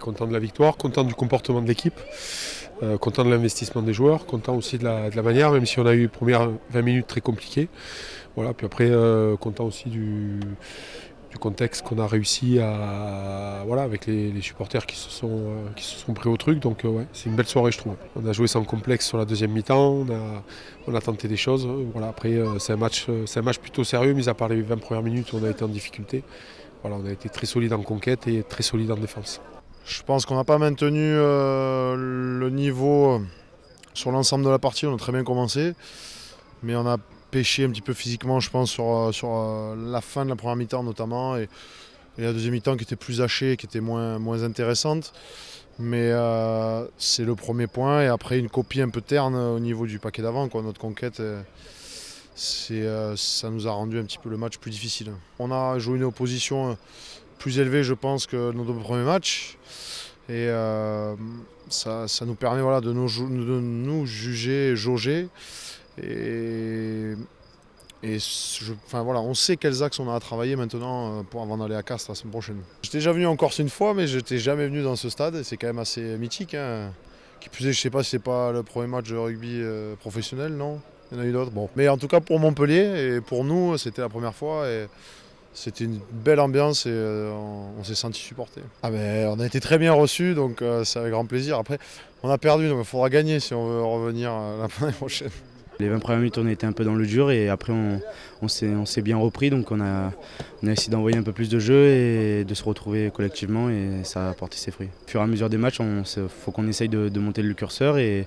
content de la victoire, content du comportement de l'équipe, content de l'investissement des joueurs, content aussi de la manière, même si on a eu les premières 20 minutes très compliquées. Voilà, puis après, content aussi du contexte qu'on a réussi à, voilà, avec les supporters qui se sont pris au truc. Donc ouais, c'est une belle soirée, je trouve. On a joué sans complexe sur la deuxième mi-temps, on a tenté des choses. Voilà, après, c'est un match plutôt sérieux, mis à part les 20 premières minutes où on a été en difficulté. Voilà, on a été très solide en conquête et très solide en défense. Je pense qu'on n'a pas maintenu le niveau sur l'ensemble de la partie. On a très bien commencé, mais on a pêché un petit peu physiquement, je pense, sur la fin de la première mi-temps notamment, et la deuxième mi-temps qui était plus hachée, qui était moins intéressante. Mais c'est le premier point, et après une copie un peu terne au niveau du paquet d'avant. Notre conquête, ça nous a rendu un petit peu le match plus difficile. On a joué une opposition plus élevée, je pense, que nos deux premiers matchs. Et ça nous permet, voilà, de nous juger, jauger. Voilà, on sait quels axes on a à travailler maintenant avant d'aller à Castres la semaine prochaine. J'étais déjà venu en Corse une fois, mais je n'étais jamais venu dans ce stade. C'est quand même assez mythique, hein. Qui plus est, je ne sais pas si c'est pas le premier match de rugby professionnel, non? Il y en a eu d'autres. Bon. Mais en tout cas, pour Montpellier et pour nous, c'était la première fois. Et c'était une belle ambiance, et on s'est senti supporté. Ah ben, on a été très bien reçus, donc c'est avec grand plaisir. Après, on a perdu, donc il faudra gagner si on veut revenir l'année prochaine. Les 20 premières minutes, on était un peu dans le dur, et après on s'est bien repris, donc on a essayé d'envoyer un peu plus de jeu et de se retrouver collectivement, et ça a porté ses fruits. Au fur et à mesure des matchs, il faut qu'on essaye de monter le curseur, et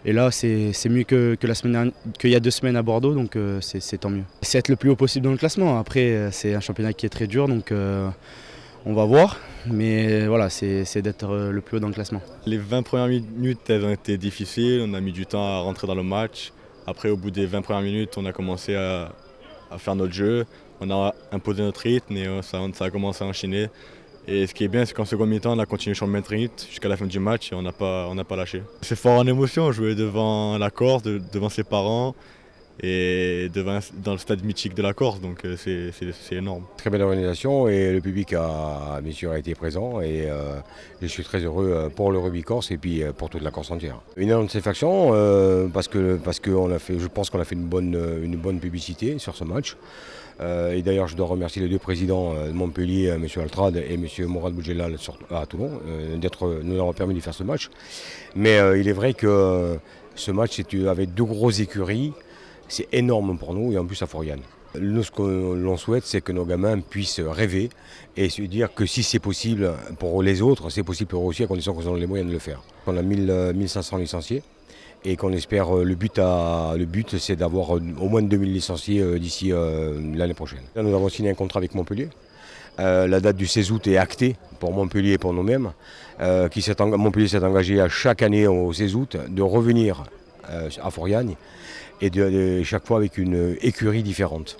là c'est mieux qu'il y a 2 semaines à Bordeaux, donc c'est tant mieux. C'est être le plus haut possible dans le classement. Après, c'est un championnat qui est très dur, donc on va voir, mais voilà, c'est d'être le plus haut dans le classement. Les 20 premières minutes, elles ont été difficiles, on a mis du temps à rentrer dans le match. Après, au bout des 20 premières minutes, on a commencé à faire notre jeu, on a imposé notre rythme, et ça a commencé à enchaîner. Et ce qui est bien, c'est qu'en second mi-temps, on a continué sur le même rythme jusqu'à la fin du match, et on n'a pas lâché. C'est fort en émotion, jouer devant la Corse, devant ses parents, et dans le stade mythique de la Corse, donc c'est énorme. Très belle organisation, et le public bien sûr a été présent, et je suis très heureux pour le rugby corse et puis pour toute la Corse entière. Une énorme satisfaction parce que je pense qu'on a fait une bonne publicité sur ce match. Et d'ailleurs, je dois remercier les 2 présidents de Montpellier, M. Altrad et M. Mourad Boudjelal à Toulon, nous avoir permis de faire ce match. Mais il est vrai que ce match, c'est avec 2 grosses écuries. C'est énorme pour nous, et en plus à Foriane. Nous, ce que l'on souhaite, c'est que nos gamins puissent rêver et se dire que si c'est possible pour les autres, c'est possible pour eux aussi, à condition qu'ils ont les moyens de le faire. On a 1500 licenciés, et qu'on espère, le but c'est d'avoir au moins 2000 licenciés d'ici l'année prochaine. Là, nous avons signé un contrat avec Montpellier. La date du 16 août est actée pour Montpellier et pour nous-mêmes. Montpellier s'est engagé à chaque année au 16 août de revenir à Foriane, et chaque fois avec une écurie différente.